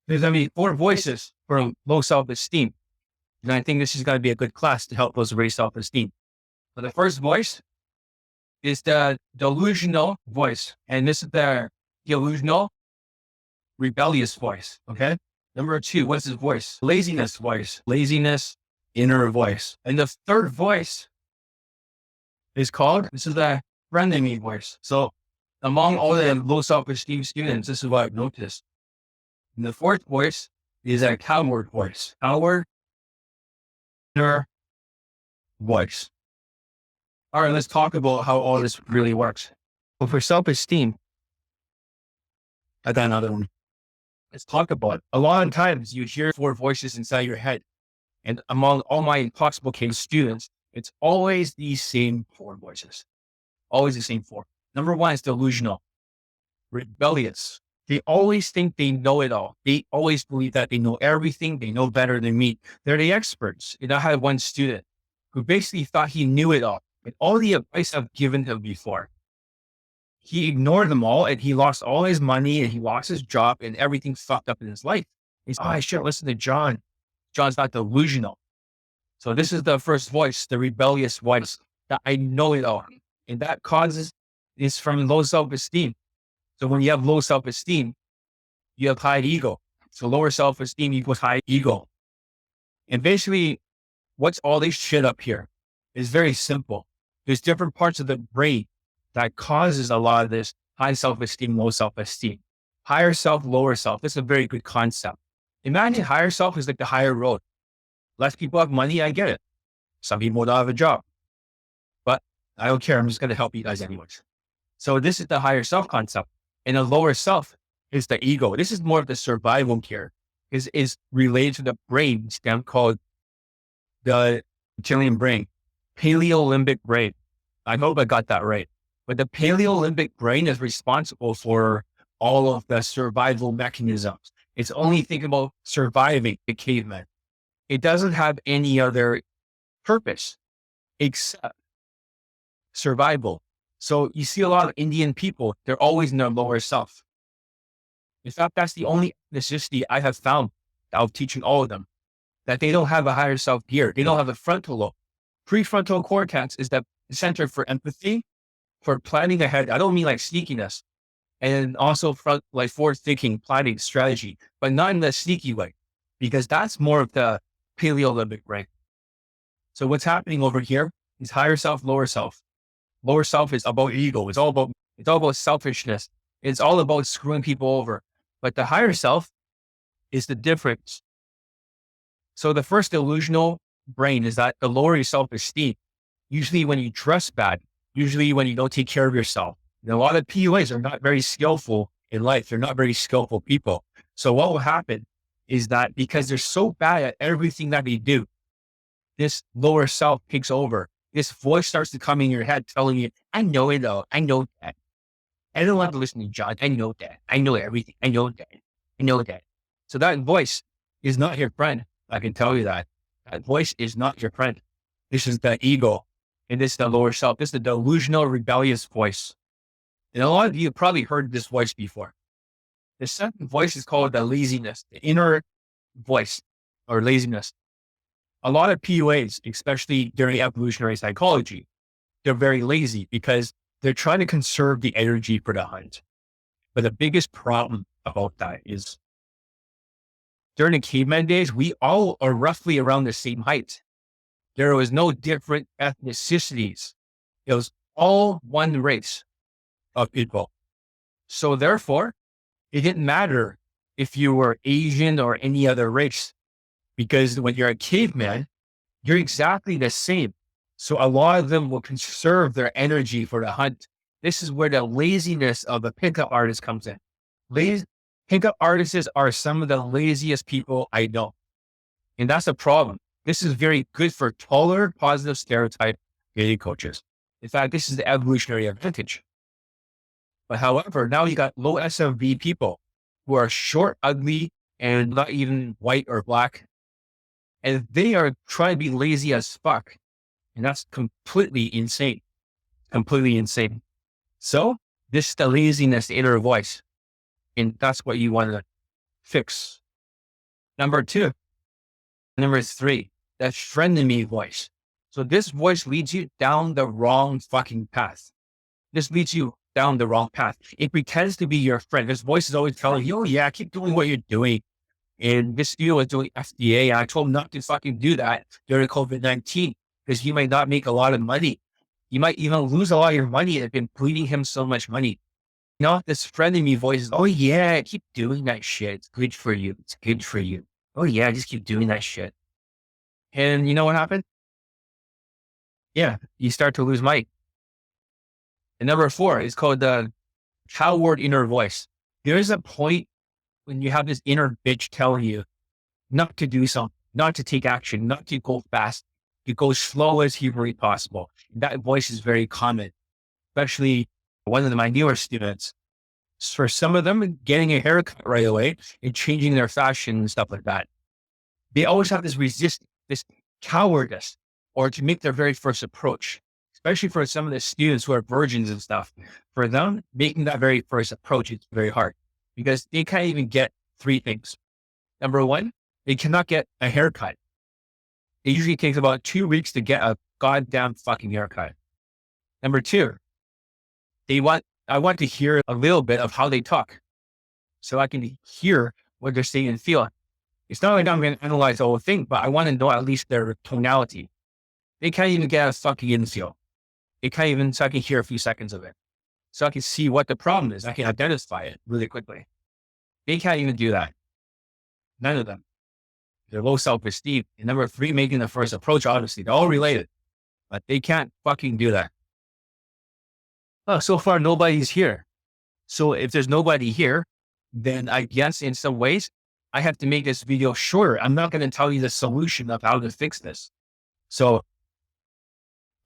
There's going to be four voices for low self-esteem. And I think this is going to be a good class to help us raise self-esteem. So the first voice is the delusional voice. And this is the delusional rebellious voice. Okay. Number two, what's his voice? Laziness voice. Laziness, inner voice. And the third voice is called, this is the frenemy voice. So among all the low self-esteem students, this is what I've noticed. And the fourth voice is a coward voice. Coward, inner voice. All right, let's talk about how all this really works. So for self-esteem, I got another one. Let's talk about it. A lot of times you hear four voices inside your head. And among all my impossible case students, it's always these same four voices. Always the same four. Number one is delusional, rebellious. They always think they know it all. They always believe that they know everything. They know better than me. They're the experts. And I had one student who basically thought he knew it all. And all the advice I've given him before, he ignored them all and he lost all his money and he lost his job and everything fucked up in his life. He's, I should listen to John. John's not delusional. So this is the first voice, the rebellious voice, that I know it all. And that causes is from low self-esteem. So when you have low self-esteem, you have high ego. So lower self-esteem equals high ego. And basically, what's all this shit up here is very simple. There's different parts of the brain that causes a lot of this high self-esteem, low self-esteem. Higher self, lower self. This is a very good concept. Imagine higher self is like the higher road. Less people have money, I get it. Some people don't have a job. But I don't care. I'm just going to help you guys anyways. So this is the higher self concept. And the lower self is the ego. This is more of the survival here. Is related to the brain stem called the reptilian brain, paleolimbic brain. I hope I got that right. But the paleolimbic brain is responsible for all of the survival mechanisms. It's only thinking about surviving the caveman. It doesn't have any other purpose except survival. So you see a lot of Indian people, they're always in their lower self. In fact, that's the only necessity I have found out of teaching all of them, that they don't have a higher self here. They don't have a frontal lobe. Prefrontal cortex is the center for empathy, for planning ahead. I don't mean like sneakiness, and also like forward thinking, planning, strategy, but not in the sneaky way, because that's more of the paleolimbic brain. So what's happening over here is higher self, lower self. Lower self is about ego. It's all about selfishness. It's all about screwing people over. But the higher self is the difference. So the first delusional brain is that the lower your self-esteem, usually when you dress bad, usually when you don't take care of yourself. And a lot of PUAs are not very skillful in life. They're not very skillful people. So what will happen is that because they're so bad at everything that they do, this lower self takes over. This voice starts to come in your head telling you, I know it all. I know that. I don't want to listen to John. I know that. I know everything. I know that. I know that. So that voice is not your friend. I can tell you that. That voice is not your friend. This is the ego. And this is the lower self. This is the delusional, rebellious voice. And a lot of you have probably heard this voice before. The second voice is called the laziness, the inner voice or laziness. A lot of PUAs, especially during evolutionary psychology, they're very lazy because they're trying to conserve the energy for the hunt. But the biggest problem about that is during the caveman days, we all are roughly around the same height. There was no different ethnicities. It was all one race of people. So therefore, it didn't matter if you were Asian or any other race, because when you're a caveman, you're exactly the same. So a lot of them will conserve their energy for the hunt. This is where the laziness of a pickup artist comes in. Pickup artists are some of the laziest people I know. And that's a problem. This is very good for taller, positive stereotype dating coaches. In fact, this is the evolutionary advantage. But however, now you got low SMV people who are short, ugly, and not even white or black. And they are trying to be lazy as fuck. And that's completely insane. Completely insane. So this is the laziness, the inner voice. And that's what you want to fix. Number two, number three, that frenemy voice. So this voice leads you down the wrong fucking path. This leads you down the wrong path. It pretends to be your friend. This voice is always telling you, oh yeah, keep doing what you're doing. And this studio was doing FDA. And I told him not to fucking do that during COVID-19 because you might not make a lot of money. You might even lose a lot of your money. It's been bleeding him so much money. This friend in me voice is, oh yeah, keep doing that shit. It's good for you. It's good for you. Oh yeah, just keep doing that shit. And you know what happened? Yeah, you start to lose money. And number four is called the coward inner voice. There is a point when you have this inner bitch telling you not to do something, not to take action, not to go fast, to go slow as humanly possible. That voice is very common, especially one of my newer students. For some of them, getting a haircut right away and changing their fashion and stuff like that. They always have this resistance, this cowardice, or to make their very first approach, especially for some of the students who are virgins and stuff. For them, making that very first approach is very hard because they can't even get three things. Number one, they cannot get a haircut. It usually takes about 2 weeks to get a goddamn fucking haircut. Number two, I want to hear a little bit of how they talk so I can hear what they're saying and feeling. It's not like I'm going to analyze the whole thing, but I want to know at least their tonality. They can't even get a fucking infeel. They can't even, so I can hear a few seconds of it. So I can see what the problem is. I can identify it really quickly. They can't even do that. None of them. They're low self-esteem. And number three, making the first approach, obviously, they're all related, but they can't fucking do that. Oh, so far, nobody's here. So if there's nobody here, then I guess in some ways, I have to make this video shorter. I'm not going to tell you the solution of how to fix this. So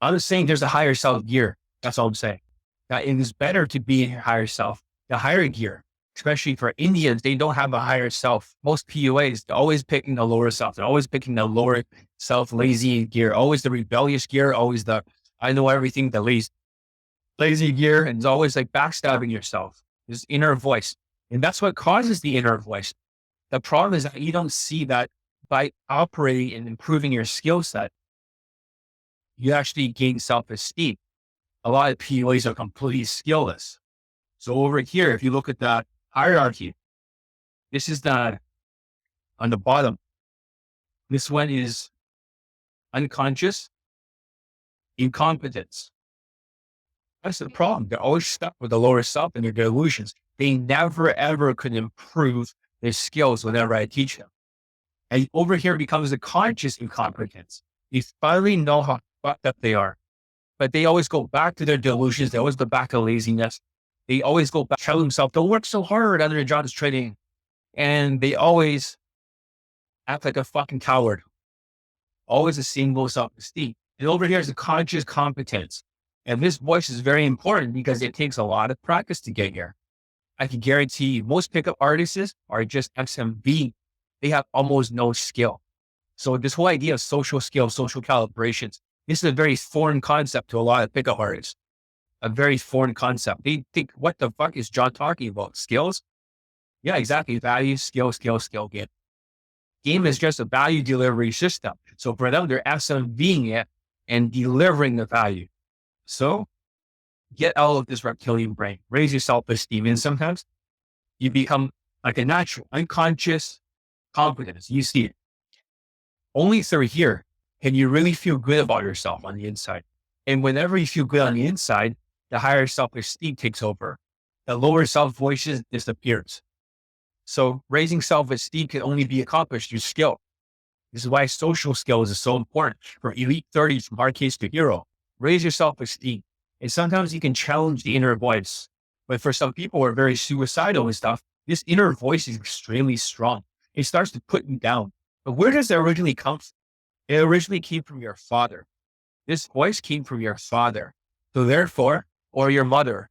I'm just saying there's a higher self gear. That's all I'm saying. That it is better to be in your higher self, the higher gear, especially for Indians. They don't have a higher self. Most PUAs, they're always picking the lower self. They're always picking the lower self, lazy gear, always the rebellious gear, always the, I know everything, the lazy gear. And it's always like backstabbing yourself, this inner voice. And that's what causes the inner voice. The problem is that you don't see that by operating and improving your skill set, you actually gain self-esteem. A lot of PUAs are completely skillless. So over here, if you look at that hierarchy, this is on the bottom. This one is unconscious incompetence. That's the problem. They're always stuck with the lower self and their delusions. They never, ever could improve their skills whenever I teach them. And over here becomes the conscious incompetence. They finally know how fucked up they are, but they always go back to their delusions. They always go back to laziness. They always go back, tell themselves, don't work so hard under their jobs training. And they always act like a fucking coward. Always the same low self-esteem. And over here is the conscious competence. And this voice is very important because it takes a lot of practice to get here. I can guarantee you, most pickup artists are just SMB. They have almost no skill. So this whole idea of social skills, social calibrations, this is a very foreign concept to a lot of pickup artists. A very foreign concept. They think, what the fuck is John talking about? Skills? Yeah, exactly. Value, skill, game. Game is just a value delivery system. So for them, they're SMBing it and delivering the value. So get out of this reptilian brain, raise your self-esteem. And sometimes you become like a natural, unconscious competence. You see it. Only through here can you really feel good about yourself on the inside. And whenever you feel good on the inside, the higher self-esteem takes over. The lower self-voices disappears. So raising self-esteem can only be accomplished through skill. This is why social skills is so important for elite 30s from hard case to hero. Raise your self-esteem. And sometimes you can challenge the inner voice. But for some people who are very suicidal and stuff, this inner voice is extremely strong. It starts to put you down. But where does it originally come from? It originally came from your father. This voice came from your father. So therefore, or your mother,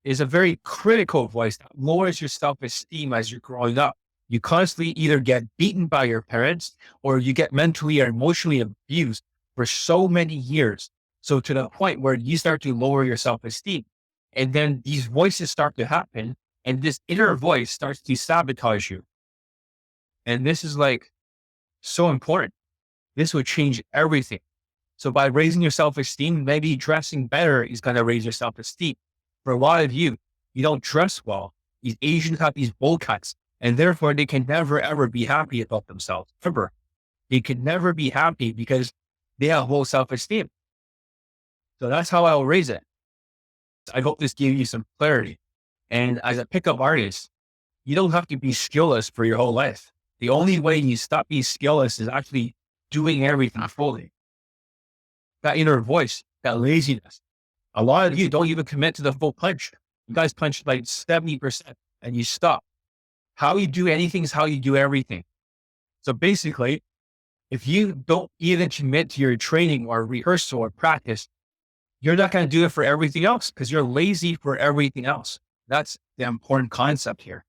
is a very critical voice that lowers your self-esteem as you're growing up. You constantly either get beaten by your parents or you get mentally or emotionally abused for so many years. So to the point where you start to lower your self-esteem. And then these voices start to happen and this inner voice starts to sabotage you. And this is like so important. This would change everything. So by raising your self-esteem, maybe dressing better is going to raise your self-esteem. For a lot of you, you don't dress well. These Asians have these bowl cuts, and therefore they can never, ever be happy about themselves. Ever. They can never be happy because they have low self-esteem. So that's how I'll raise it. I hope this gave you some clarity. And as a pickup artist, you don't have to be skillless for your whole life. The only way you stop being skillless is actually doing everything fully. That inner voice, that laziness. A lot of you don't even commit to the full punch. You guys punch like 70% and you stop. How you do anything is how you do everything. So basically, if you don't even commit to your training or rehearsal or practice, you're not going to do it for everything else because you're lazy for everything else. That's the important concept here.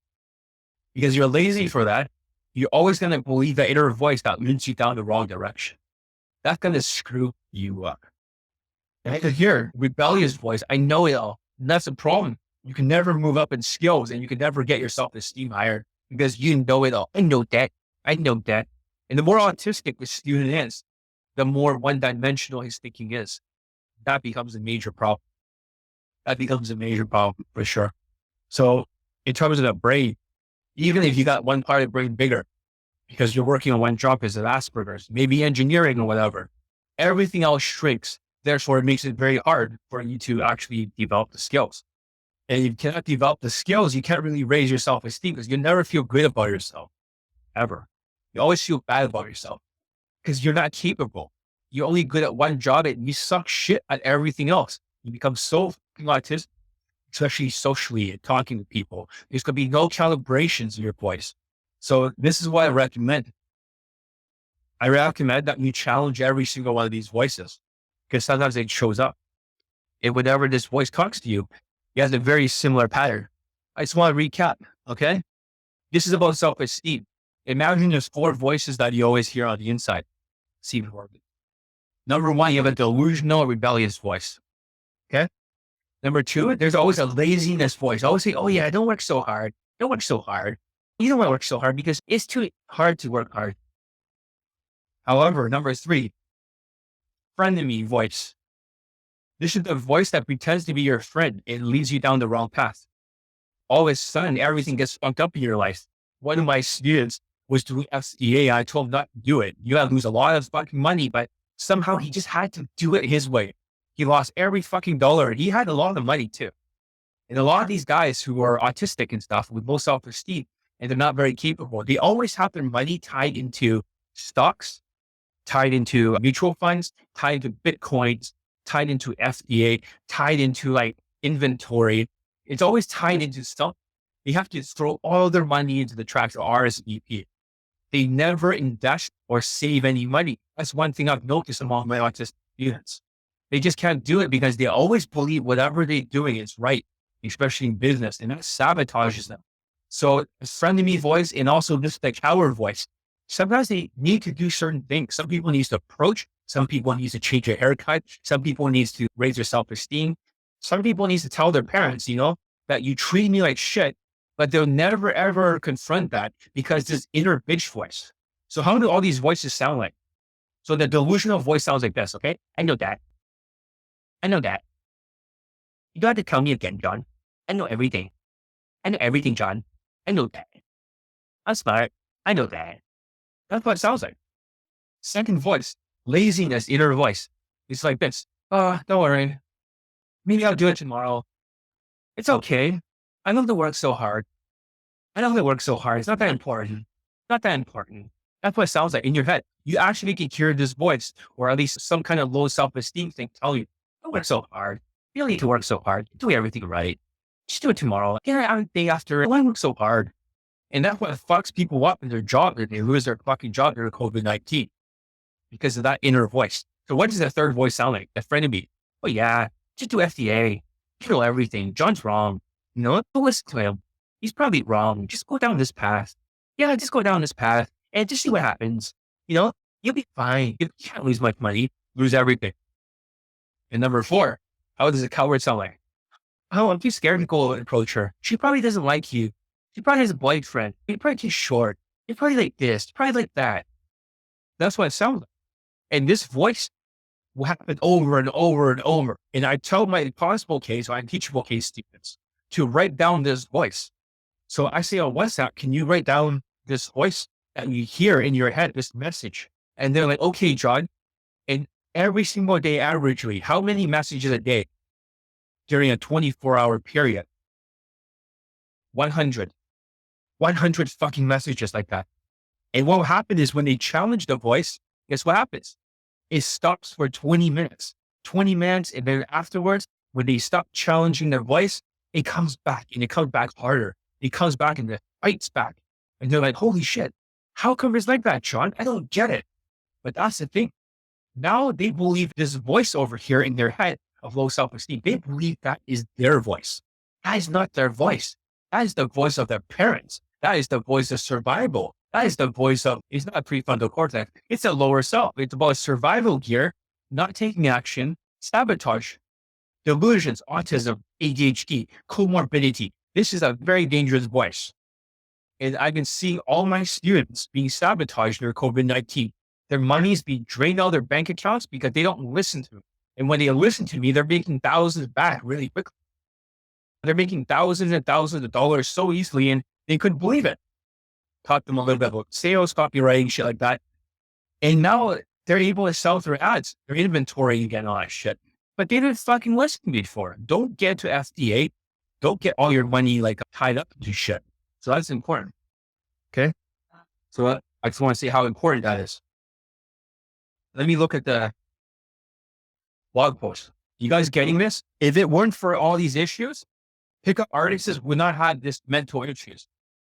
Because you're lazy for that, you're always going to believe the inner voice that leads you down the wrong direction. That's going to screw you up. And I could hear rebellious voice. I know it all. And that's the problem. You can never move up in skills and you can never get your self-esteem higher because you know it all. I know that. I know that. And the more autistic the student is, the more one-dimensional his thinking is. That becomes a major problem. That becomes a major problem for sure. So in terms of the brain, even if you got one part of the brain bigger, because you're working on one job because of Asperger's, maybe engineering or whatever, everything else shrinks. Therefore, it makes it very hard for you to actually develop the skills. And if you cannot develop the skills, you can't really raise your self-esteem because you never feel good about yourself, ever. You always feel bad about yourself because you're not capable. You're only good at one job and you suck shit at everything else. You become so fucking autistic, especially socially and talking to people. There's going to be no calibrations in your voice. So this is what I recommend. I recommend that you challenge every single one of these voices because sometimes it shows up. And whenever this voice talks to you, it has a very similar pattern. I just want to recap, okay? This is about self-esteem. Imagine there's 4 voices that you always hear on the inside. See, number 1, you have a delusional, rebellious voice. Okay. Number 2, there's always a laziness voice. I always say, oh yeah, don't work so hard. Don't work so hard. You don't want to work so hard because it's too hard to work hard. However, number 3, frenemy voice. This is the voice that pretends to be your friend and leads you down the wrong path. All of a sudden, everything gets fucked up in your life. One of my students was doing FCA. I told him not to do it. You got to lose a lot of fucking money, but somehow he just had to do it his way. He lost every fucking dollar. He had a lot of money too. And a lot of these guys who are autistic and stuff with low self-esteem and they're not very capable, they always have their money tied into stocks, tied into mutual funds, tied into Bitcoins, tied into FDA, tied into like inventory. It's always tied into stuff. They have to throw all their money into the tracks of RSVP. They never invest or save any money. That's one thing I've noticed among my autistic students. They just can't do it because they always believe whatever they're doing is right, especially in business, and that sabotages them. So a frenemy voice and also just the coward voice. Sometimes they need to do certain things. Some people need to approach. Some people need to change their haircut. Some people need to raise their self-esteem. Some people need to tell their parents, that you treat me like shit, but they'll never, ever confront that because this inner bitch voice. So how do all these voices sound like? So the delusional voice sounds like this, okay? I know that. I know that. You don't have to tell me again, John. I know everything. I know everything, John. I know that. I'm smart. I know that. That's what it sounds like. Second voice, laziness, inner voice. It's like this. Don't worry. Maybe I'll do it tomorrow. It's okay. I don't have to work so hard. I don't have to work so hard. It's not that important. Not that important. That's what it sounds like in your head. You actually can hear this voice, or at least some kind of low self-esteem thing tell you, don't work so hard. You don't need to work so hard. Do everything right. Just do it tomorrow. Get it out the day after. Why work so hard? And that's what fucks people up in their job. And they lose their fucking job during COVID-19 because of that inner voice. So what does the third voice sound like? The frenemy. Oh yeah, just do FDA. You know everything. John's wrong. Don't listen to him. He's probably wrong. Just go down this path. Yeah, just go down this path and just see what happens. You'll be fine. You can't lose much money. Lose everything. And number 4, how does a coward sound like? Oh, I'm too scared to go approach her. She probably doesn't like you. She probably has a boyfriend. You're probably too short. You're probably like this, probably like that. That's what it sounds like. And this voice will happen over and over and over. And I tell my possible case, or teachable case students to write down this voice. So I say on WhatsApp, can you write down this voice that you hear in your head, this message? And they're like, okay, John. And every single day, averagely, how many messages a day during a 24-hour period? 100. 100 fucking messages like that. And what will happen is when they challenge the voice, guess what happens? It stops for 20 minutes. 20 minutes, and then afterwards, when they stop challenging their voice, it comes back, and it comes back harder. It comes back and it fights back. And they're like, holy shit, how come it's like that, Sean? I don't get it. But that's the thing. Now they believe this voice over here in their head of low self-esteem. They believe that is their voice. That is not their voice. That is the voice of their parents. That is the voice of survival. That is the voice of, it's not prefrontal cortex. It's a lower self. It's about survival gear, not taking action, sabotage, delusions, autism, ADHD, comorbidity. This is a very dangerous voice. And I've been seeing all my students being sabotaged during COVID-19. Their money's being drained out of their bank accounts because they don't listen to me. And when they listen to me, they're making thousands back really quickly. They're making thousands and thousands of dollars so easily, and they couldn't believe it. Taught them a little bit about sales, copywriting, shit like that. And now they're able to sell their ads, their inventory again, all that shit. But they didn't fucking listen before. Don't get to FDA. Don't get all your money like tied up to shit. So that's important. Okay. So I just want to say how important that is. Let me look at the blog post. You guys getting this? If it weren't for all these issues, pickup artists would not have this mental issues.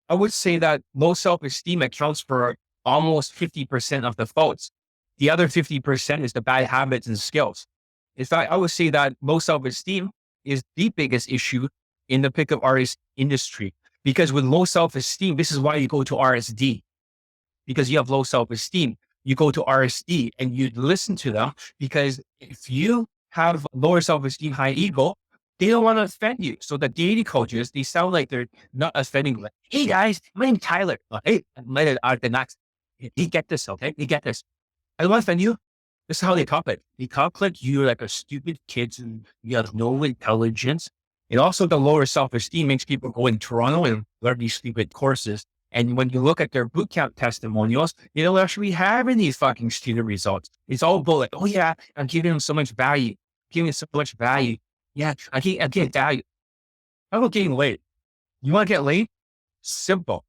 I would say that low self-esteem accounts for almost 50% of the faults. The other 50% is the bad habits and skills. In fact, I would say that low self-esteem is the biggest issue in the pickup artist industry. Because with low self-esteem, this is why you go to RSD. Because you have low self-esteem, you go to RSD and you listen to them. Because if you have lower self-esteem, high ego, they don't want to offend you. So the dating coaches, they sound like they're not offending. Like, hey guys, my name's Tyler. Hey, let it out the next. You get this, okay? You get this. I don't want to offend you. This is how they talk. They talk like you're like a stupid kid and you have no intelligence. And also the lower self-esteem makes people go in Toronto and learn these stupid courses. And when you look at their bootcamp testimonials, they don't actually have any fucking student results. It's all about like, oh yeah, I'm giving them so much value. Giving them so much value. Yeah, I get value. How about getting laid? You want to get laid? Simple.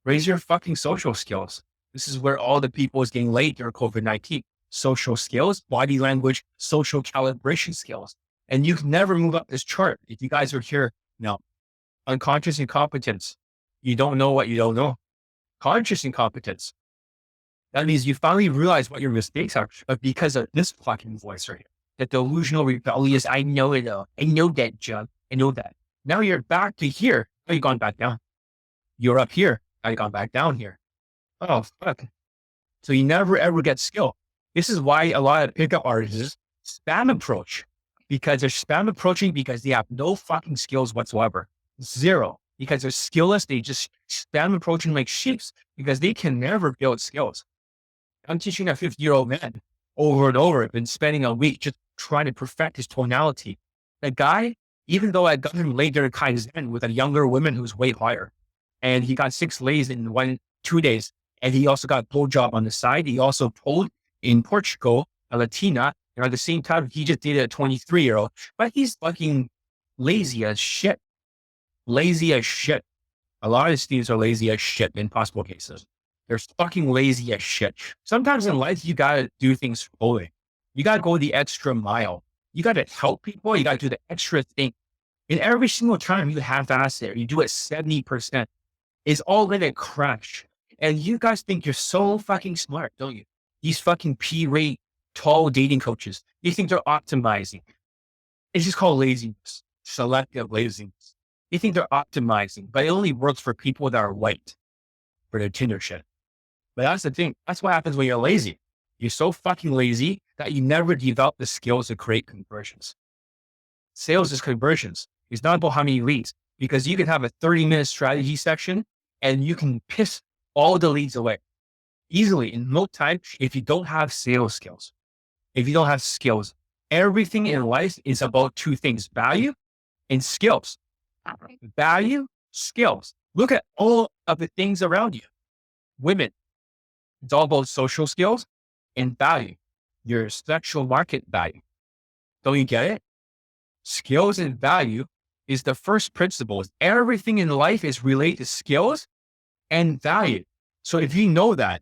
Raise your fucking social skills. This is where all the people is getting laid during COVID-19. Social skills, body language, social calibration skills. And you can never move up this chart. If you guys are here now, unconscious incompetence. You don't know what you don't know. Conscious incompetence. That means you finally realize what your mistakes are, but because of this fucking voice right here, the delusional, rebellious, I know it all. I know that, John. I know that. Now you're back to here. Oh, you've gone back down. You're up here. Now you've gone back down here. Oh, fuck. So you never ever get skill. This is why a lot of pickup artists spam approach. Because they're spam approaching because they have no fucking skills whatsoever. Zero. Because they're skillless, they just spam approaching like sheeps because they can never build skills. I'm teaching a 50-year-old man over and over, been spending a week just trying to perfect his tonality. The guy, even though I got him laid during Kaizen with a younger woman who's way higher, and he got 6 lays in 2 days, and he also got a blowjob on the side. He also pulled in Portugal, a Latina, and at the same time, he just did a 23-year-old, but he's fucking lazy as shit. Lazy as shit. A lot of students are lazy as shit in possible cases. They're fucking lazy as shit. Sometimes in life, you gotta do things fully. You gotta go the extra mile. You gotta help people. You gotta do the extra thing. And every single time you have that there, you do it 70%. It's all gonna crash. And you guys think you're so fucking smart, don't you? These fucking P-rate, tall dating coaches. You think they're optimizing. It's just called laziness. Selective laziness. You think they're optimizing, but it only works for people that are white for their Tinder shit. But that's the thing. That's what happens when you're lazy. You're so fucking lazy that you never develop the skills to create conversions. Sales is conversions. It's not about how many leads, because you can have a 30-minute strategy section and you can piss all the leads away easily in no time. If you don't have sales skills, if you don't have skills, everything in life is about two things: value and skills. Value, skills. Look at all of the things around you. Women, it's all about social skills and value, your sexual market value. Don't you get it? Skills and value is the first principle. Everything in life is related to skills and value. So if you know that,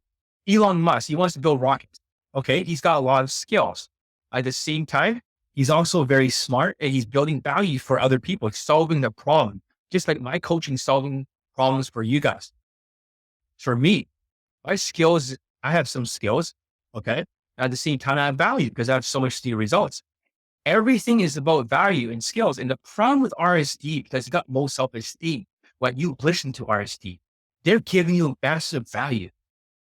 Elon Musk, he wants to build rockets. Okay. He's got a lot of skills. At the same time, he's also very smart and he's building value for other people, solving the problem. Just like my coaching, solving problems for you guys. For me, my skills, I have some skills. Okay. At the same time, I have value because I have so much the results. Everything is about value and skills. And the problem with RSD, because it's got low self-esteem, when you listen to RSD, they're giving you massive value.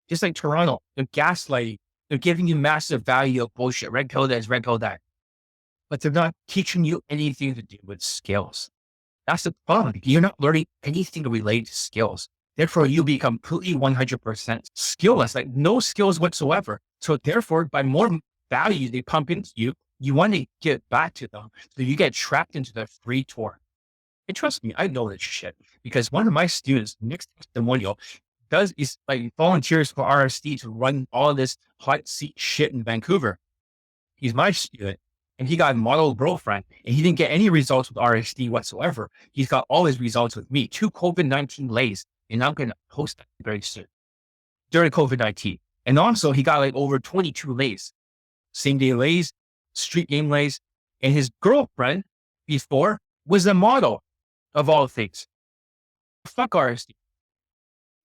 Just like Toronto, they're gaslighting. They're giving you massive value of bullshit. Red pill this, red pill that. But they're not teaching you anything to do with skills. That's the problem. You're not learning anything related to skills. Therefore, you become completely 100% skillless, like no skills whatsoever. So therefore, by more value they pump into you, you want to get back to them. So you get trapped into the free tour. And trust me, I know this shit because one of my students, next testimonial, is like volunteers for RSD to run all this hot seat shit in Vancouver. He's my student and he got a model girlfriend and he didn't get any results with RSD whatsoever. He's got all his results with me, 2 COVID-19 lays. And I'm going to post that very soon during COVID-19. And also he got like over 22 lays, same day lays, street game lays. And his girlfriend before was a model of all things. Fuck RSD.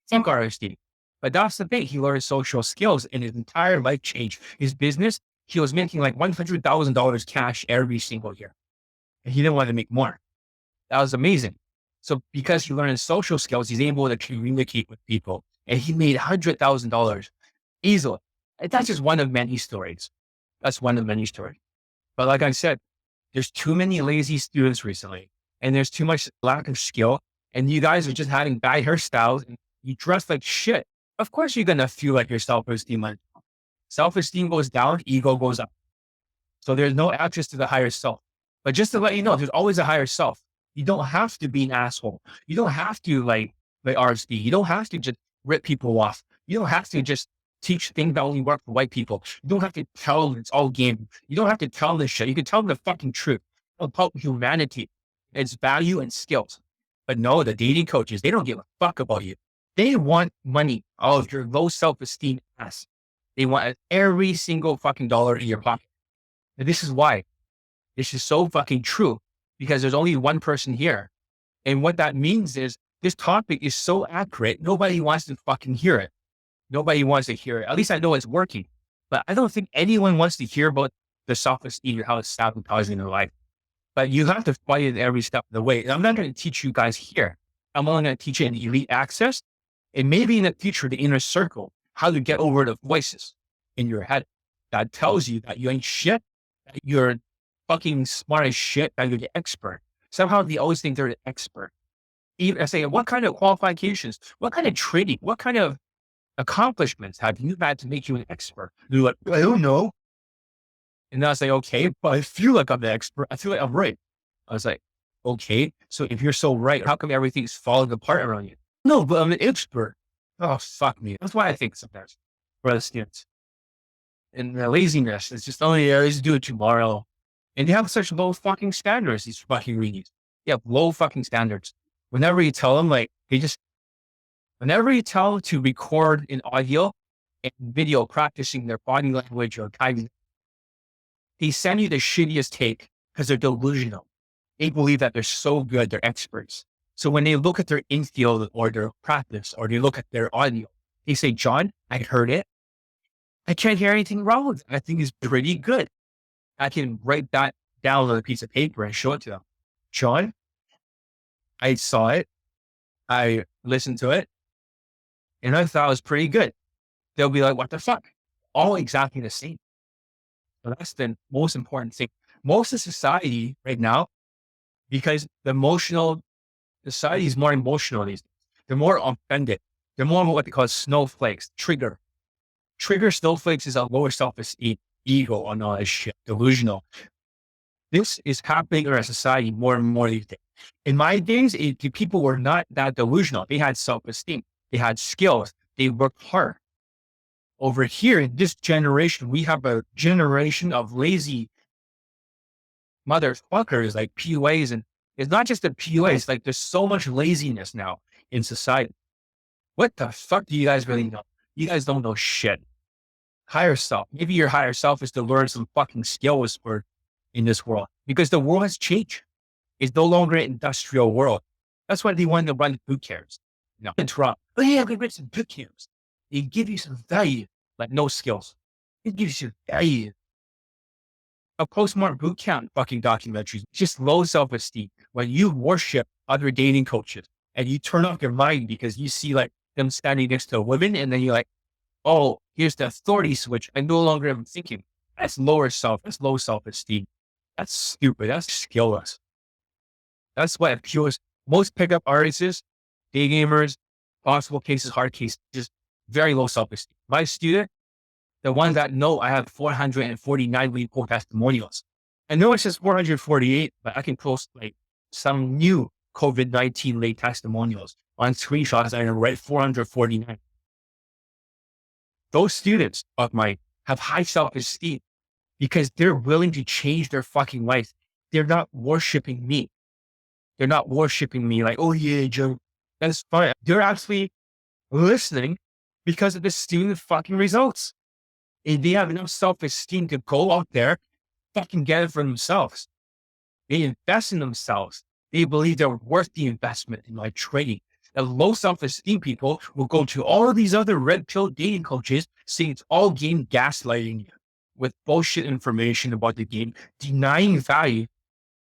Fuck RSD. But that's the thing. He learned social skills and his entire life changed. His business, he was making like $100,000 cash every single year. And he didn't want to make more. That was amazing. So because he learned social skills, he's able to communicate with people. And he made $100,000 easily. And that's just one of many stories. That's one of many stories. But like I said, there's too many lazy students recently. And there's too much lack of skill. And you guys are just having bad hairstyles. And you dress like shit. Of course, you're going to feel like your self-esteem. Self-esteem goes down, ego goes up. So there's no access to the higher self. But just to let you know, there's always a higher self. You don't have to be an asshole. You don't have to like RSD. You don't have to just rip people off. You don't have to just teach things that only work for white people. You don't have to tell them it's all game. You don't have to tell them this shit. You can tell them the fucking truth about humanity, its value and skills. But no, the dating coaches, they don't give a fuck about you. They want money out of your low self-esteem ass. They want every single fucking dollar in your pocket. And this is why. This is so fucking true because there's only one person here. And what that means is this topic is so accurate. Nobody wants to fucking hear it. Nobody wants to hear it. At least I know it's working, but I don't think anyone wants to hear about the self-esteem or how it's sabotaging their life. But you have to fight it every step of the way. And I'm not going to teach you guys here. I'm only going to teach you in elite access and maybe in the future, the inner circle, how to get over the voices in your head that tells you that you ain't shit, that you're fucking smart as shit, that you're the expert. Somehow they always think they're the expert. Even I say, what kind of qualifications, what kind of training, what kind of accomplishments have you had to make you an expert? They're like, I don't know. And I was like, okay, but I feel like I'm the expert. I feel like I'm right. I was like, okay, so if you're so right, how come everything's falling apart around you? No, but I'm an expert. Oh, fuck me. That's why I think sometimes for the students. And the laziness is just, oh yeah, let's do it tomorrow. And they have such low fucking standards, these fucking readies. They have low fucking standards. Whenever you tell them, like, whenever you tell them to record an audio and video practicing their body language or timing, they send you the shittiest take because they're delusional. They believe that they're so good, they're experts. So when they look at their infield or their practice or they look at their audio, they say, John, I heard it. I can't hear anything wrong with it. I think it's pretty good. I can write that down on a piece of paper and show it to them. John, I saw it. I listened to it and I thought it was pretty good. They'll be like, what the fuck? All exactly the same. So that's the most important thing. Most of society right now, because the society is more emotional these days. They're more offended. They're more of what they call snowflakes, trigger. Trigger snowflakes is a lower self-esteem, ego, and all that shit, delusional. This is happening in our society more and more these days. In my days, people were not that delusional. They had self-esteem. They had skills. They worked hard. Over here in this generation, we have a generation of lazy motherfuckers like PUAs. And it's not just the PUAs, like there's so much laziness now in society. What the fuck do you guys really know? You guys don't know shit. Higher self. Maybe your higher self is to learn some fucking skills in this world, because the world has changed. It's no longer an industrial world. That's why they want to run boot camps. Interrupt. Oh yeah, we run some boot camps. They give you some value, like no skills. It gives you value. A postmodern boot camp fucking documentaries, just low self-esteem. When you worship other dating coaches and you turn off your mind because you see like them standing next to a woman, and then you're like, oh, here's the authority switch. I no longer am thinking. That's lower self. That's low self-esteem. That's stupid. That's skillless. That's what appeals. Most pickup artists, day gamers, possible cases, hard cases, just very low self-esteem. My student, the ones that know I have 449 lead poll testimonials. I know it says 448, but I can post like some new COVID-19 late testimonials on screenshots and I write 449. Those students of mine have high self-esteem because they're willing to change their fucking life. They're not worshiping me. They're not worshiping me like, oh yeah, Joe, that's fine. They're actually listening because of the student fucking results. And they have enough self-esteem to go out there, fucking get it for themselves. They invest in themselves. They believe they're worth the investment in my training. The low self-esteem people will go to all of these other red pill dating coaches saying it's all game, gaslighting you with bullshit information about the game, denying value,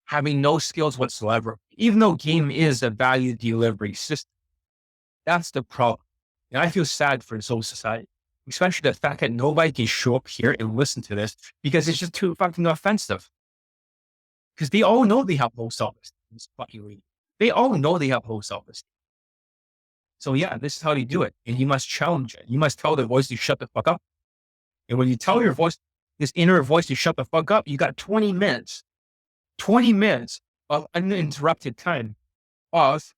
having no skills whatsoever, even though game is a value delivery system. That's the problem. And I feel sad for this whole society, especially the fact that nobody can show up here and listen to this because it's just too fucking offensive. Because they all know they have low self-esteem. It's fucking weird. They all know they have low self-esteem. So yeah, this is how you do it. And you must challenge it. You must tell the voice to shut the fuck up. And when you tell your voice, this inner voice to shut the fuck up, you got 20 minutes of uninterrupted time of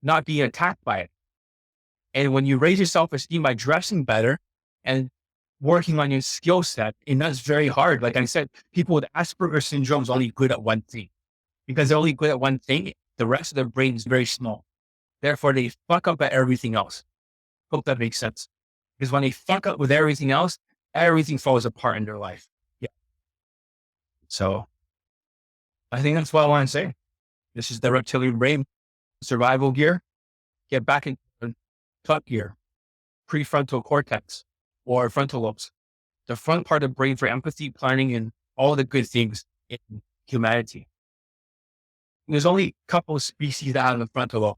not being attacked by it. And when you raise your self-esteem by dressing better and working on your skill set, and that's very hard. Like I said, people with Asperger's syndrome is only good at one thing. Because they're only good at one thing, the rest of their brain is very small. Therefore, they fuck up at everything else. Hope that makes sense. Because when they fuck up with everything else, everything falls apart in their life. Yeah. So I think that's what I want to say. This is the reptilian brain, survival gear. Get back in top gear, prefrontal cortex or frontal lobes. The front part of the brain for empathy, planning, and all the good things in humanity. There's only a couple of species that have the frontal lobe.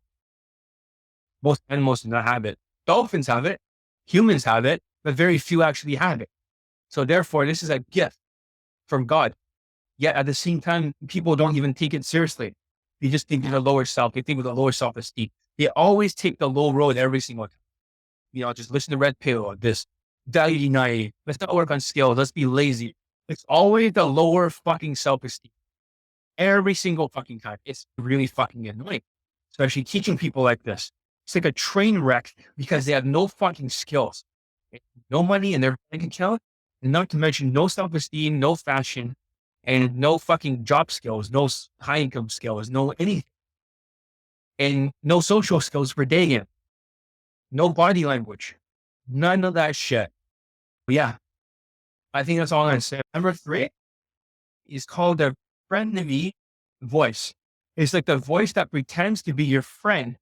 Most animals do not have it. Dolphins have it. Humans have it, but very few actually have it. So therefore, this is a gift from God. Yet at the same time, people don't even take it seriously. They just think of a lower self. They think with a lower self-esteem. They always take the low road every single time. Just listen to red pill or this value denying. Let's not work on skills. Let's be lazy. It's always the lower fucking self-esteem. Every single fucking time. It's really fucking annoying. Especially teaching people like this. It's like a train wreck because they have no fucking skills. No money in their bank account, and not to mention no self-esteem, no fashion, and no fucking job skills, no high income skills, no anything. And no social skills for dating. No body language. None of that shit. But yeah, I think that's all I'm going to say. Number 3 is called the frenemy voice. It's like the voice that pretends to be your friend.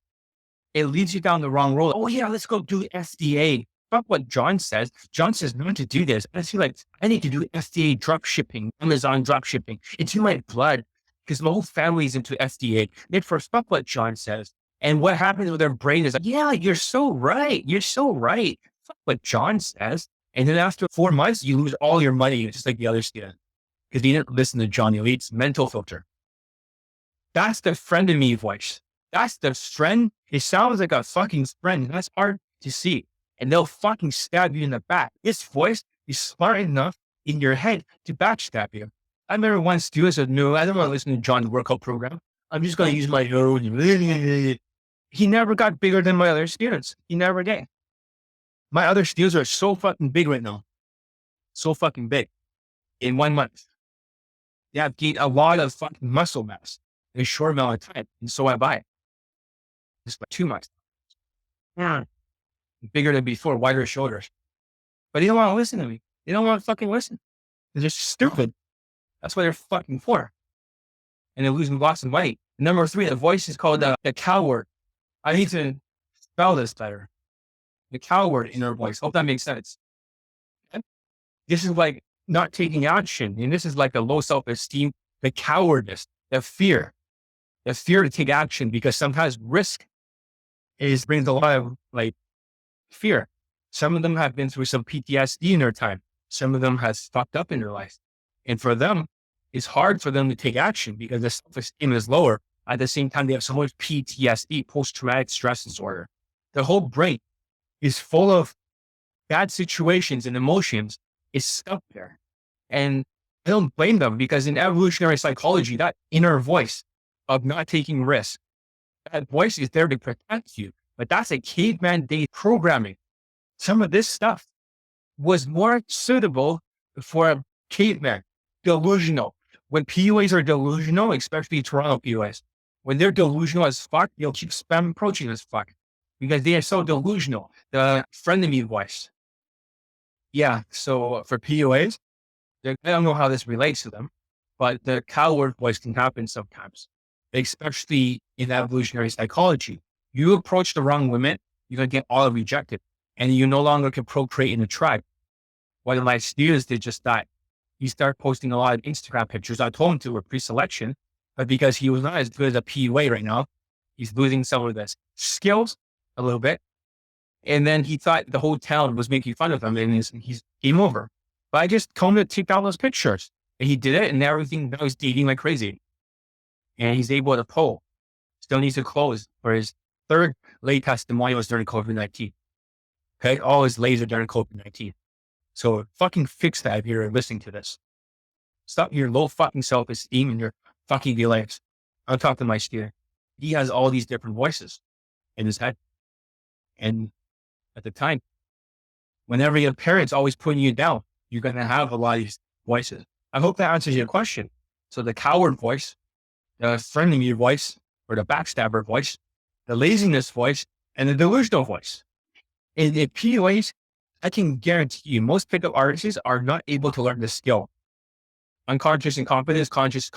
It leads you down the wrong road. Oh yeah, let's go do SDA. Fuck what John says. John says not to do this. I feel like I need to do SDA drop shipping, Amazon drop shipping. It's in my blood because my whole family is into SDA. Therefore, fuck what John says. And what happens with their brain is like, yeah, you're so right. You're so right. Fuck what John says. And then after 4 months, you lose all your money, just like the other student, because you didn't listen to John Elite's mental filter. That's the friend of me voice. That's the friend. It sounds like a fucking friend. That's our to see, and they'll fucking stab you in the back. This voice is smart enough in your head to backstab you. I remember one student said, no, I don't want to listen to John's workout program. I'm just going to use my own. He never got bigger than my other students. He never did. My other students are so fucking big right now. So fucking big. In 1 month. They have gained a lot of fucking muscle mass in a short amount of time. And so have I. Just like 2 months. Yeah. Bigger than before, wider shoulders. But they don't want to listen to me. They don't want to fucking listen. They're just stupid. That's what they're fucking for. And they're losing lots of weight. Number 3, the voice is called the coward. I need to spell this better. The coward inner voice. Hope that makes sense. Okay? This is like not taking action. And this is like the low self-esteem, the cowardice, the fear to take action, because sometimes risk brings a lot of like fear. Some of them have been through some PTSD in their time. Some of them has fucked up in their life. And for them, it's hard for them to take action because the self-esteem is lower. At the same time, they have so much PTSD, post-traumatic stress disorder. The whole brain is full of bad situations and emotions. Is stuck there. And I don't blame them, because in evolutionary psychology, that inner voice of not taking risks, that voice is there to protect you. But that's a caveman day programming. Some of this stuff was more suitable for a caveman, delusional. When PUAs are delusional, especially Toronto PUAs, when they're delusional as fuck, they'll keep spam approaching as fuck because they are so delusional. The frenemy voice. Yeah. So for PUAs, I don't know how this relates to them, but the coward voice can happen sometimes, especially in evolutionary psychology. You approach the wrong women, you're going to get all rejected, and you no longer can procreate in a tribe. One of my students did just that. He started posting a lot of Instagram pictures. I told him to a pre-selection, but because he was not as good as a PUA right now, he's losing some of his skills a little bit. And then he thought the whole town was making fun of him, and he's game over. But I just told him to take down those pictures. And he did it, and everything, now he's dating like crazy. And he's able to pull. Still needs to close for his 3rd late testimonials during COVID-19. Okay, all his laser during COVID-19. So fucking fix that if you're listening to this. Stop your low fucking self-esteem and your fucking feelings. I'm talking to my student. He has all these different voices in his head. And at the time, whenever your parents always putting you down, you're going to have a lot of these voices. I hope that answers your question. So the coward voice, the frenemy voice, or the backstabber voice, the laziness voice, and the delusional voice. In PUAs, I can guarantee you, most pickup artists are not able to learn this skill. Unconscious incompetence, conscious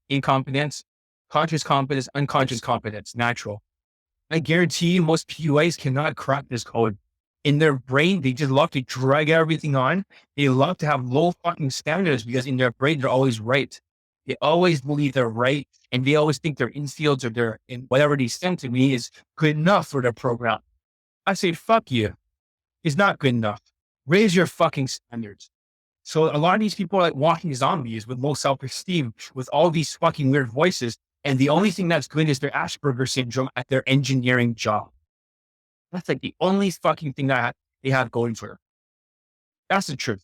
incompetence, conscious competence, unconscious competence, natural. I guarantee you, most PUAs cannot crack this code. In their brain, they just love to drag everything on. They love to have low fucking standards because in their brain, they're always right. They always believe they're right. And they always think their infields or their, in whatever they send to me is good enough for their program. I say, fuck you. It's not good enough. Raise your fucking standards. So a lot of these people are like walking zombies with low self-esteem, with all these fucking weird voices. And the only thing that's good is their Asperger's syndrome at their engineering job. That's like the only fucking thing that they have going for them. That's the truth.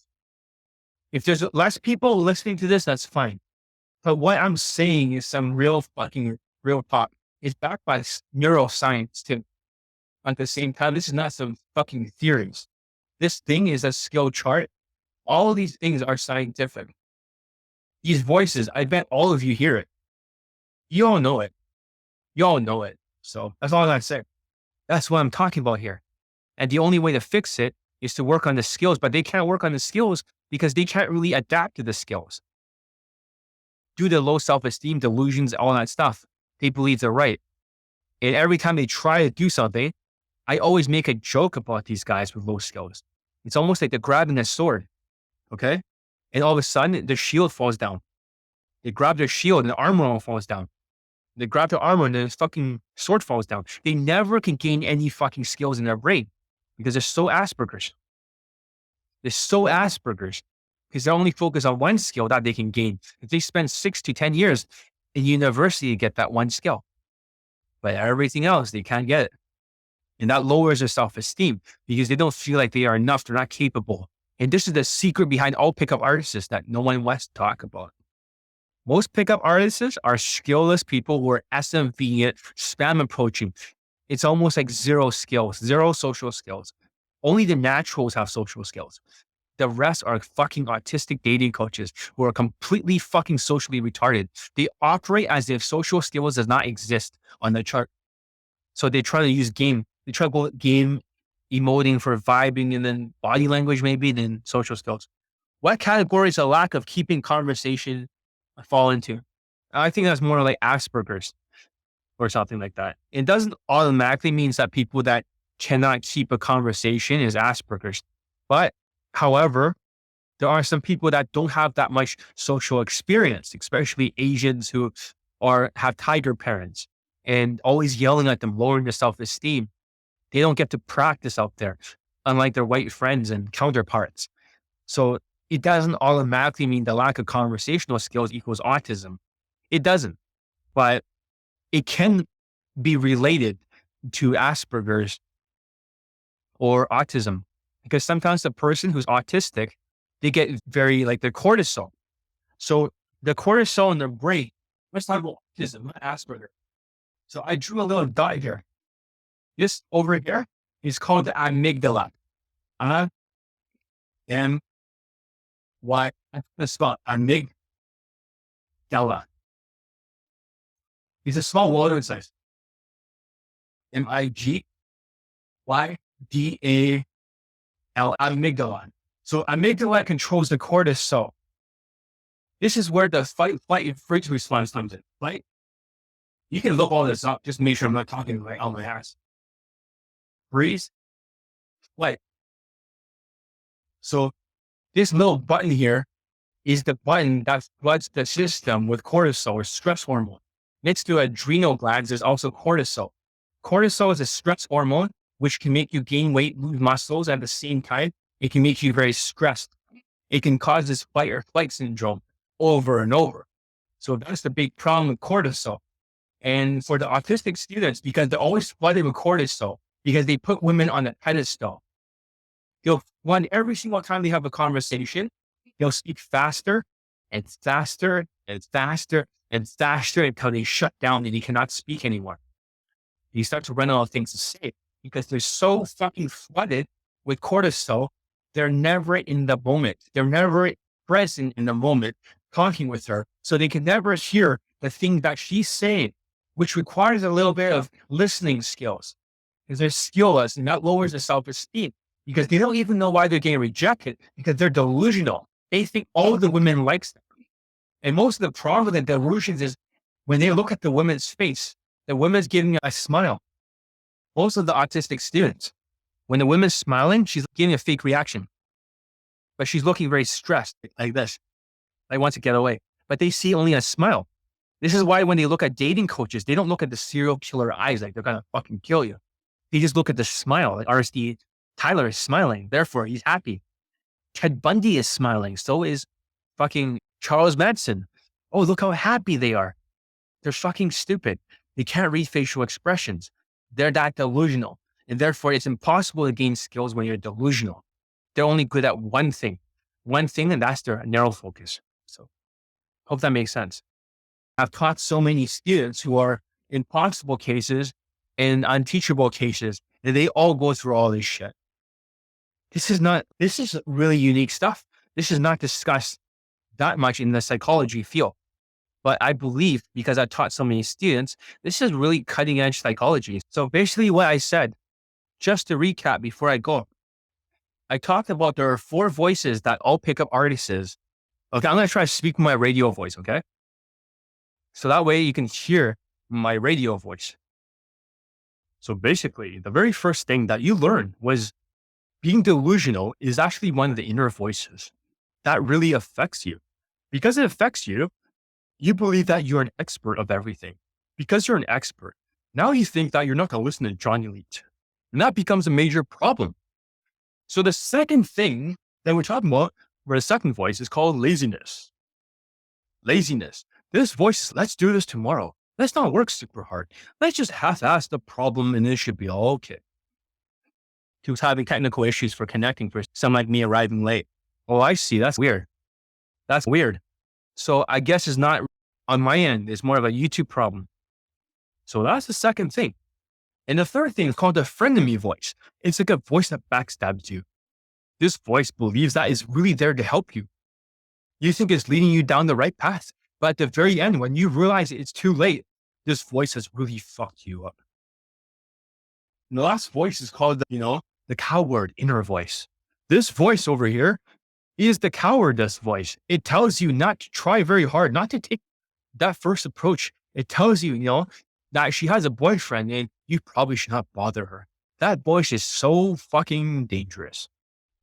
If there's less people listening to this, that's fine. But what I'm saying is some real talk. It's backed by neuroscience too. At the same time, this is not some fucking theories. This thing is a skill chart. All of these things are scientific. These voices, I bet all of you hear it. You all know it. You all know it. So that's all I gotta say. That's what I'm talking about here. And the only way to fix it is to work on the skills, but they can't work on the skills because they can't really adapt to the skills. Due to low self-esteem, delusions, all that stuff, they believe they're right. And every time they try to do something, I always make a joke about these guys with low skills. It's almost like they're grabbing a sword, okay? And all of a sudden, the shield falls down. They grab their shield and the armor falls down. They grab their armor and the fucking sword falls down. They never can gain any fucking skills in their brain because they're so Asperger's. They're so Asperger's because they're only focused on one skill that they can gain. If they spend 6 to 10 years in university to get that one skill, but everything else, they can't get it. And that lowers their self-esteem because they don't feel like they are enough. They're not capable. And this is the secret behind all pickup artists that no one wants to talk about. Most pickup artists are skillless people who are SMVing it, spam approaching. It's almost like zero skills, zero social skills. Only the naturals have social skills. The rest are fucking autistic dating coaches who are completely fucking socially retarded. They operate as if social skills does not exist on the chart. So they try to use game. They try to go game, emoting for vibing, and then body language maybe, then social skills. What category is a lack of keeping conversation fall into? I think that's more like Asperger's or something like that. It doesn't automatically means that people that cannot keep a conversation is Asperger's. But however, there are some people that don't have that much social experience, especially Asians who have tiger parents and always yelling at them, lowering their self-esteem. They don't get to practice out there, unlike their white friends and counterparts. So it doesn't automatically mean the lack of conversational skills equals autism. It doesn't, but it can be related to Asperger's or autism, because sometimes the person who's autistic, they get very like their cortisol. So the cortisol in their brain, let's talk about autism, not Asperger. So I drew a little dot here. This over here is called the amygdala. M-Y, the spot, amygdala. It's a small water size. M-I-G-Y-D-A-L, amygdala. So amygdala controls the cortisol. This is where the fight, flight, and freeze response comes in, right? You can look all this up. Just make sure I'm not talking like on my ass. Freeze, flight. So this little button here is the button that floods the system with cortisol or stress hormone. Next to adrenal glands, there's also cortisol. Cortisol is a stress hormone, which can make you gain weight, lose muscles at the same time. It can make you very stressed. It can cause this fight or flight syndrome over and over. So that's the big problem with cortisol. And for the autistic students, because they're always flooded with cortisol, because they put women on a pedestal, every single time they have a conversation, they'll speak faster and faster and faster and faster until they shut down and they cannot speak anymore. You start to run out of things to say because they're so fucking flooded with cortisol. They're never in the moment. They're never present in the moment talking with her. So they can never hear the thing that she's saying, which requires a little bit of listening skills because they're skillless, and that lowers their self-esteem because they don't even know why they're getting rejected because they're delusional. They think all the women likes them. And most of the problem with the delusions is when they look at the woman's face, the woman's giving a smile. Most of the autistic students, when the woman's smiling, she's giving a fake reaction, but she's looking very stressed like this. They want to get away, but they see only a smile. This is why when they look at dating coaches, they don't look at the serial killer eyes like they're going to fucking kill you. They just look at the smile. Like RSD Tyler is smiling, therefore he's happy. Ted Bundy is smiling. So is fucking Charles Manson. Oh, look how happy they are. They're fucking stupid. They can't read facial expressions. They're that delusional. And therefore it's impossible to gain skills when you're delusional. They're only good at one thing, and that's their narrow focus. So hope that makes sense. I've taught so many students who are impossible cases and unteachable cases, and they all go through all this shit. This is really unique stuff. This is not discussed that much in the psychology field. But I believe, because I taught so many students, this is really cutting edge psychology. So basically what I said, just to recap before I go, I talked about there are 4 voices that all pickup artists is. Okay, I'm going to try to speak my radio voice, okay? So that way you can hear my radio voice. So basically, the very first thing that you learned was being delusional is actually one of the inner voices that really affects you. Because it affects you, you believe that you're an expert of everything. Because you're an expert, now you think that you're not going to listen to Johnny Leach. And that becomes a major problem. So the second thing that we're talking about, or the second voice, is called laziness. Laziness. This voice, let's do this tomorrow. Let's not work super hard. Let's just half-ass the problem and it should be all okay. He was having technical issues for connecting for someone like me arriving late. Oh, I see. That's weird. That's weird. So I guess it's not on my end. It's more of a YouTube problem. So that's the second thing. And the third thing is called the frenemy voice. It's like a voice that backstabs you. This voice believes that it's really there to help you. You think it's leading you down the right path. But at the very end, when you realize it's too late, this voice has really fucked you up. And the last voice is called, the coward inner voice. This voice over here is the cowardice voice. It tells you not to try very hard, not to take that first approach. It tells you, that she has a boyfriend and you probably should not bother her. That voice is so fucking dangerous.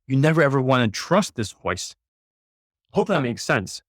You never ever want to trust this voice. Hope that makes sense.